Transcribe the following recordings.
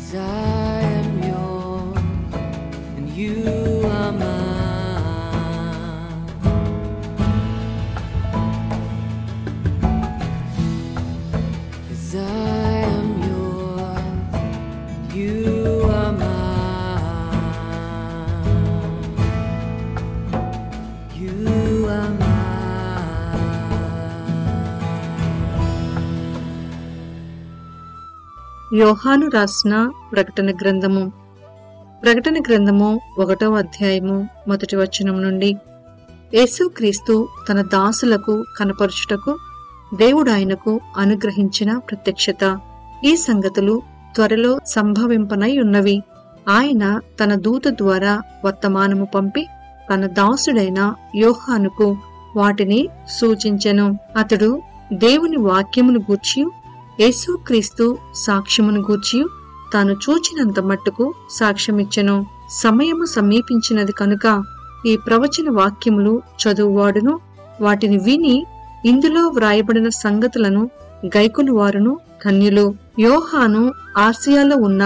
'Cause I am yours and you are mine. 'Cause I am yours and you are mine. You are mine. యోహాను రాసిన ప్రకటన గ్రంథము 1వ అధ్యాయము 1వ వచనం నుండి. యేసుక్రీస్తు తన దాసులకు కనపరుచుటకు దేవుడు ఆయనకు అనుగ్రహించిన ప్రత్యక్షత. ఈ సంగతులు త్వరలో సంభవింపనై ఉన్నవి. ఆయన తన దూత ద్వారా వర్తమానము పంపి తన దాసుడైన యోహానుకు వాటిని సూచించెను. అతడు దేవుని వాక్యమును గూర్చి యేసుక్రీస్తు సాక్ష్యమును గూర్చి తాను చూచినంత మట్టుకు సాక్ష్యమిచ్చెను. సమయము సమీపించినది కనుక ఈ ప్రవచన వాక్యములు చదువువాడును వాటిని విని ఇందులో వ్రాయబడిన సంగతులను గైకొను వారును ధన్యులు. యోహాను ఆసియాలో ఉన్న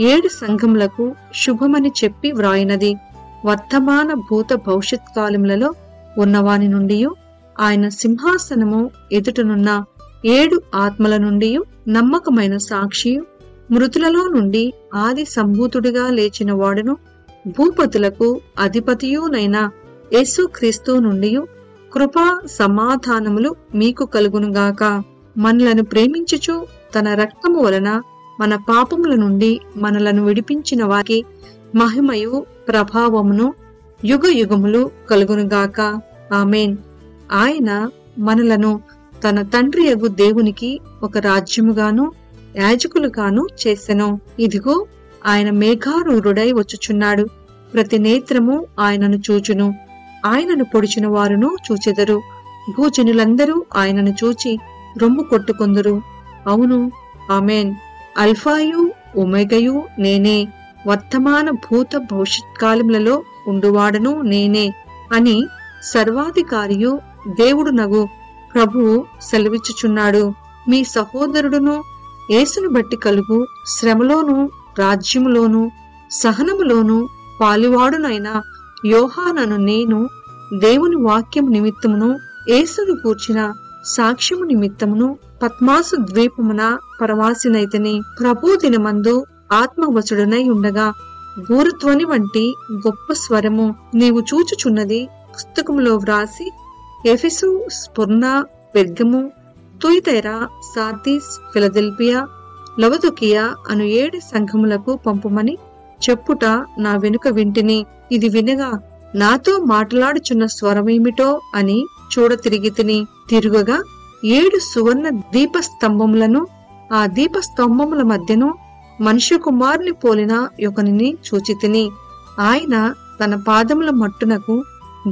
7 సంఘములకు శుభమని చెప్పి వ్రాయినది వర్తమాన భూత భవిష్యత్ కాలములలో ఉన్నవాని నుండి, ఆయన సింహాసనము ఎదుటనున్న 7 ఆత్మల నుండి, నమ్మకమైన సాక్షి, మృతులలో నుండి ఆది సంభూతుడిగా లేచిన వాడును, భూపతులకు అధిపతియునైన యేసుక్రీస్తు నుండి కృపా సమాధానములు మీకు కలుగునుగాక. మనలను ప్రేమించుచు తన రక్తము వలన మన పాపముల నుండి మనలను విడిపించిన వారికి మహిమయు ప్రభావమును యుగ యుగములు కలుగునుగాక. ఆమేన్. ఆయన మనలను తన తండ్రియగు దేవునికి ఒక రాజ్యముగాను యాజకులుగాను చేసెను. ఇదిగో ఆయన మేఘారూఢుడై వచ్చుచున్నాడు. ప్రతి నేత్రము ఆయనను చూచును. ఆయనను పొడిచిన వారును చూచెదరు. భూజనులందరూ ఆయనను చూచి రొమ్ము కొట్టుకొందురు. అవును, ఆమేన్. అల్ఫాయు ఒమెగయు నేనే, వర్తమాన భూత భవిష్యత్ కాలములలో ఉండువాడను నేనే అని సర్వాధికారియు దేవుడు నగు ప్రభువు సెలవిచ్చుచున్నాడు. మీ సహోదరుడును యేసును బట్టి కలుగు శ్రమలోను రాజ్యములోను సహనములోను పాలివాడునైన యోహానను నేను దేవుని వాక్యము నిమిత్తమును యేసును కూర్చిన సాక్ష్యము నిమిత్తమును పద్మాసు ద్వీపమున పరవాసినైతిని. ప్రభు దినమందు ఆత్మవచుడనై ఉండగా భూరధ్వని వంటి గొప్ప స్వరము నీవు చూచుచున్నది పుస్తకములో వ్రాసి ఎఫెసు, స్పుర్ణ, పెర్గము, తుయతైరా, సార్దీస్, ఫిలదెల్ఫియా, లవదొకియా అను 7 సంఘములకు పంపుమని చెప్పుట నా వెనుక వింటిని. ఇది వినగా నాతో మాట్లాడుచున్న స్వరమేమిటో అని చూడ తిరిగితిని. తిరుగగా 7 సువర్ణ దీపస్తంభములను, ఆ దీపస్తంభముల మధ్యను మనుష్య కుమారుని పోలిన ఒకనిని చూచితిని. ఆయన తన పాదముల మట్టునకు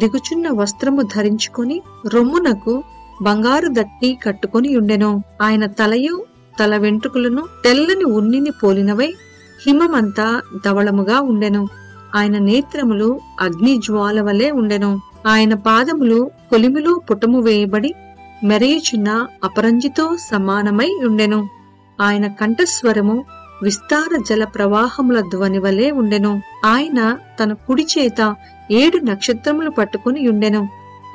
దిగుచున్న వస్త్రము ధరించుకొని రొమ్మునకు బంగారు దట్టి కట్టుకొని ఉండెను. ఆయన తలయు తల వెంట్రుకలను తెల్లని ఉన్నిని పోలినవై హిమమంతా ధవళముగా ఉండెను. ఆయన నేత్రములు అగ్ని జ్వాల వలె ఉండెను. ఆయన పాదములు కొలిమిలో పుటము వేయబడి మెరయుచున్న అపరంజితో సమానమై ఉండెను. ఆయన కంఠస్వరము విస్తార జల ప్రవాహముల ధ్వని వలె ఉండెను. ఆయన తన కుడి చేత 7 నక్షత్రములు పట్టుకుని ఉండెను.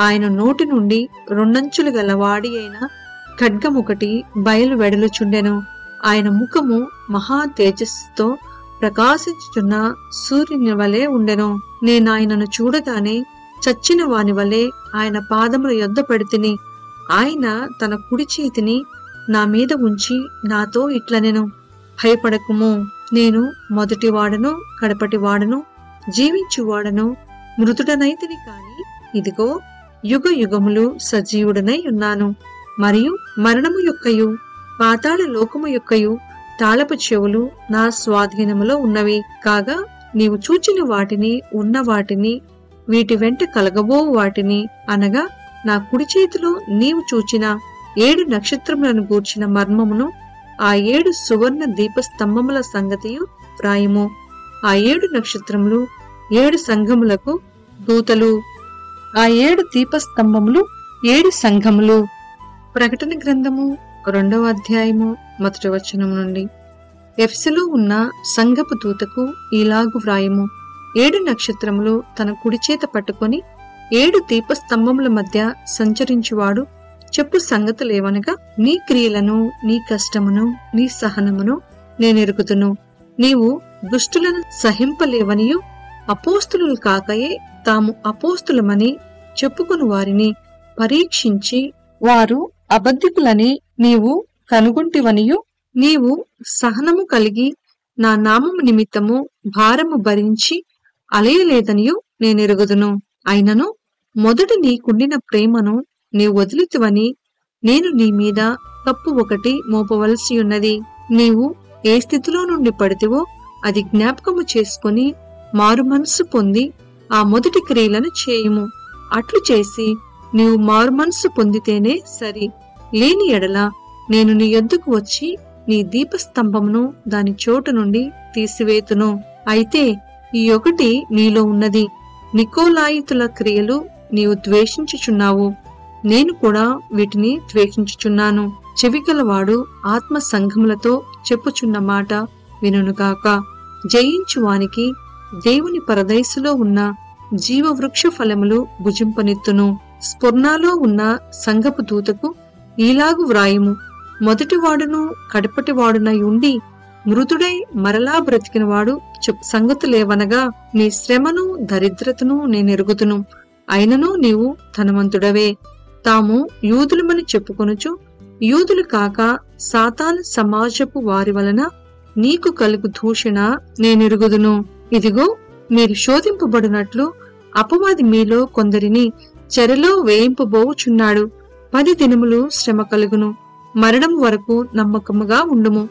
ఆయన నోటి నుండి 2 అంచులు గలవాడి అయిన ఖడ్గమొకటి బయలు వెడలుచుండెను. ఆయన ముఖము మహా తేజస్సుతో ప్రకాశించుచున్న సూర్యుని వలె ఉండెను. నేనాయనను చూడగానే చచ్చిన వాని వలె ఆయన పాదముల యొద్ద పడితిని. ఆయన తన కుడి చేతిని నా మీద ఉంచి నాతో ఇట్లనెను, భయపడకుము, నేను మొదటివాడను కడపటివాడను జీవించువాడను, మృతుడనైతిని కాని ఇదిగో యుగ యుగములు సజీవుడనై ఉన్నాను. మరియు మరణము యొక్కయు పాతాళ లోకము యొక్కయు తాళపు చెవులు నా స్వాధీనములో ఉన్నవి. కాగా నీవు చూచిన వాటిని, ఉన్న వాటిని, వీటి వెంట కలగబో వాటిని, అనగా నా కుడి చేతిలో నీవు చూచిన 7 నక్షత్రములను గూర్చిన మర్మమును, ఆ 7 సువర్ణ దీపస్తంభముల సంగతియు వ్రాయము. ఆ 7 నక్షత్రములు 7 సంఘములకు దూతలు. ఆ 7 దీపస్తంభములు 7 సంఘములు. ప్రకటన గ్రంథము 2వ అధ్యాయము 1వ వచనం నుండి. ఎఫెసులో ఉన్న సంఘపు దూతకు ఇలాగు వ్రాయము. 7 నక్షత్రములు తన కుడి చేత పట్టుకొని 7 దీపస్తంభముల మధ్య సంచరించువాడు చెప్పు సంగతులేవనగా, నీ క్రియలను, నీ కష్టమును, నీ సహనమును నేనెరుగుదును. నీవు దుష్టులను సహింపలేవనియు అపోస్తులు కాకయే తాము అపోస్తులమని చెప్పుకుని వారిని పరీక్షించి వారు అబద్ధికులని నీవు కనుగొంటివనియు, నీవు సహనము కలిగి నా నామము నిమిత్తము భారము భరించి అలయలేదనియు నేనెరుగుదును. అయినను మొదట నీకుండిన ప్రేమను నీ వదిలితివని నేను నీ మీద తప్పు ఒకటి మోపవలసి ఉన్నది. నీవు ఏ స్థితిలో నుండి పడితివో అది జ్ఞాపకము చేసుకుని మారు మనసు పొంది ఆ మొదటి క్రియలను చేయుము. అట్లు చేసి నీవు మారు మనసు పొందితేనే సరి. లేని ఎడల నేను నీ యొద్దకు వచ్చి నీ దీపస్తంభమును దాని చోటు నుండి తీసివేతును. అయితే ఈ ఒకటి నీలో ఉన్నది, నికోలాయితుల క్రియలు నీవు ద్వేషించుచున్నావు. నేను కూడా వీటిని ద్వేషించుచున్నాను. చెవిగలవాడు ఆత్మ సంఘములతో చెప్పుచున్న మాట వినుగాక. జయించువానికి దేవుని పరదైసులో ఉన్న జీవవృక్ష ఫలములు భుజింపనెత్తును. స్ఫుర్ణలో ఉన్న సంఘపు దూతకు ఈలాగు వ్రాయము. మొదటివాడును కడపటివాడునై ఉండి మృతుడై మరలా బ్రతికినవాడు చెప్పు సంగతులేవనగా, నీ శ్రమను దరిద్రతను నేనెరుగుదును. అయినను నీవు ధనవంతుడవే. తాము యూదులమని చెప్పుకొనుచు యూదులు కాక సాతాను సమాజపు వారి వలన నీకు కలుగు దూషణ నేనెరుగుదును. ఇదిగో, మీరు శోధింపబడినట్లు అపవాది మీలో కొందరిని చెరలో వేయింపబోచున్నాడు. 10 దినములు శ్రమ కలుగును. మరణం వరకు నమ్మకముగా ఉండుము.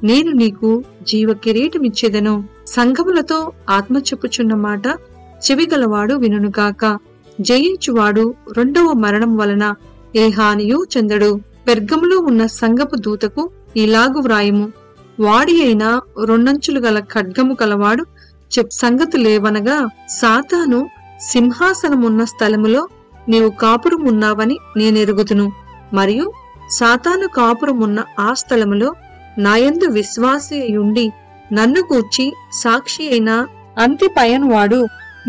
నేను నీకు జీవ కిరీటమిచ్చేదను. సంఘములతో ఆత్మ చెప్పుచున్న మాట చెవిగలవాడు వినుగాక. జయించువాడు 2వ మరణం వలన ఏ హానియు చెందడు. పెర్గములో ఉన్న సంఘపు దూతకు ఇలాగు వ్రాయము. వాడి అయిన 2 అంచులు గల ఖడ్గము కలవాడు సంగతులేవనగా, సాతాను సింహాసనమున్న స్థలములో నీవు కాపురమున్నావని నేనెరుగుదును. మరియు సాతాను కాపురమున్న ఆ స్థలములో నాయందు విశ్వాసి అయ్యుండి నన్ను గూర్చి సాక్షి అయిన అంతిపయను వాడు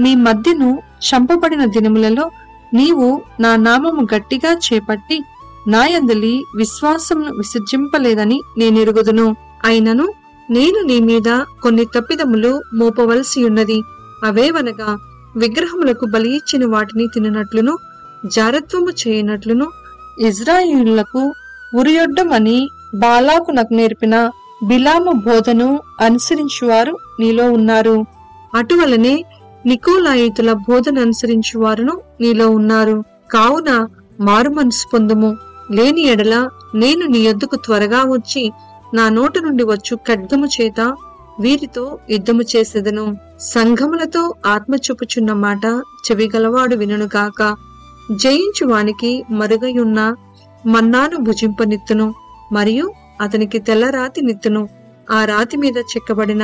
మీ మధ్యను చంపబడిన దినములలో నీవు నా నామము గట్టిగా చేపట్టి నాయందలి విశ్వాసమును విసర్జింపలేదని నేనెరుగుదును. అయినను నేను నీ మీద కొన్ని తప్పిదములు మోపవలసి ఉన్నది. అవేవనగా, విగ్రహములకు బలి ఇచ్చిన వాటిని తిననట్లును, జారత్వము చేయనట్లును, ఇజ్రాయేలులకు ఉరియొడ్డమని బాలాకు నాకు నేర్పిన బిలాము బోధను అనుసరించువారు నీలో ఉన్నారు. అటువలనే నికోలాయితుల బోధన అనుసరించువారును నీలో ఉన్నారు. కావున మారు మనసు పొందుము. లేని ఎడల నేను నీ యొద్దకు త్వరగా వచ్చి నా నోట నుండి వచ్చు ఖడ్గము చేత వీరితో యుద్ధము చేసేదను. సంఘములతో ఆత్మ చూపుచున్న మాట చెవిగలవాడు వినుగాక. జయించువానికి మరుగయున్న మన్నాను భుజింపనిత్తును. మరియు అతనికి తెల్ల రాతి నిత్తును. ఆ రాతి మీద చెక్కబడిన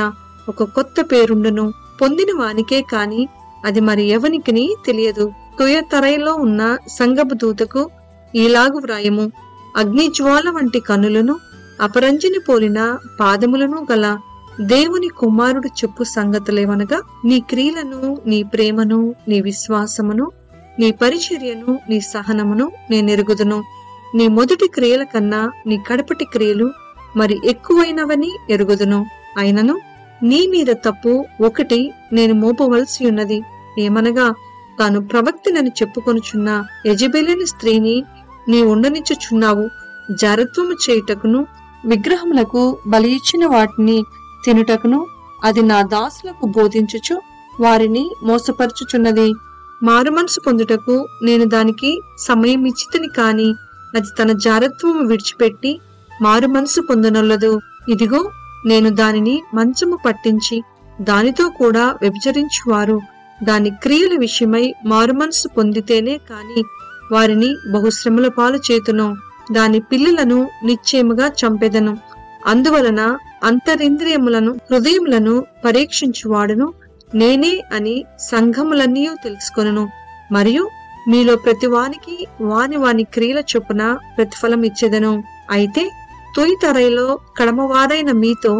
ఒక కొత్త పేరుండును. పొందిన వానికే కాని అది మరి ఎవనికిని తెలియదు. తుయతరైలో ఉన్న సంఘపు దూతకు ఈలాగు వ్రాయము. అగ్నిజ్వాల వంటి కన్నులను, అపరంజిని పోలిన పాదములను గల దేవుని కుమారుడు చెప్పు సంగతులేవనగా, నీ క్రియలను, నీ ప్రేమను, నీ విశ్వాసమును, నీ పరిచర్యను, నీ సహనమును నేనెరుగుదును. నీ మొదటి క్రియల కన్నా నీ కడపటి క్రియలు మరి ఎక్కువైనవని ఎరుగుదును. అయినను నీ మీద తప్పు ఒకటి నేను మోపవలసి ఉన్నది. ఏమనగా, తాను ప్రవక్తనని చెప్పుకొనుచున్న యెజబెలేలు స్త్రీని నీ ఉండనిచ్చుచున్నావు. జారత్వము చేయుటకును, విగ్రహములకు బలి ఇచ్చిన వాటిని తినుటకును అది నా దాసులకు బోధించుచు వారిని మోసపరచుచున్నది. మారు మనసు పొందుటకు నేను దానికి సమయం ఇచ్చితని కాని అది తన జారత్వము విడిచిపెట్టి మారు మనసు పొందనొల్లదు. ఇదిగో, నేను దానిని మంచము పట్టించి దానితో కూడా వ్యభిచరించువారు దాని క్రియల విషయమై మారు మనసు పొందితేనే కాని వారిని బహుశ్రమల పాలు చేతును. దాని పిల్లలను నిశ్చయముగా చంపెదను. అందువలన అంతరింద్రియములను హృదయములను పరీక్షించువాడును నేనే అని సంఘములన్నీ తెలుసుకొనును. మరియు మీలో ప్రతివానికి వాని క్రియల చొప్పున ప్రతిఫలం ఇచ్చేదను. అయితే తొలి తరైలో కడమవారైన మీతో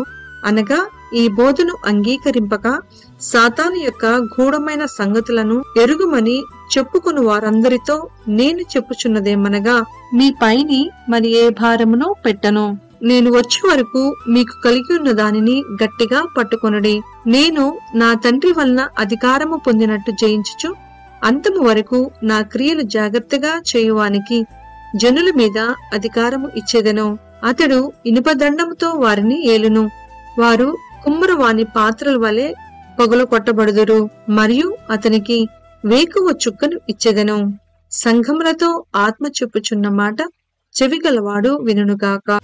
అనగా ఈ బోధను అంగీకరింపక సాతాను యొక్క గూఢమైన సంగతులను ఎరుగుమని చెప్పుకుని వారందరితో నేను చెప్పుచున్నదేమనగా, మీ పైని మరి ఏ భారమును పెట్టను. నేను వచ్చే వరకు మీకు కలిగి ఉన్న దానిని గట్టిగా పట్టుకొనుడి. నేను నా తండ్రి వలన అధికారము పొందినట్టు జయించుచు అంతము వరకు నా క్రియలు జాగ్రత్తగా చేయువానికి జనుల మీద అధికారము ఇచ్చేదను. అతడు ఇనుపదండముతో వారిని ఏలును. వారు కుమ్మరవాని పాత్రల వలె పగులు కొట్టబడుదురు. మరియు అతనికి వేకువ చుక్కను ఇచ్చేదను. సంఘములతో ఆత్మ చెప్పుచున్న మాట చెవిగలవాడు వినుగాక.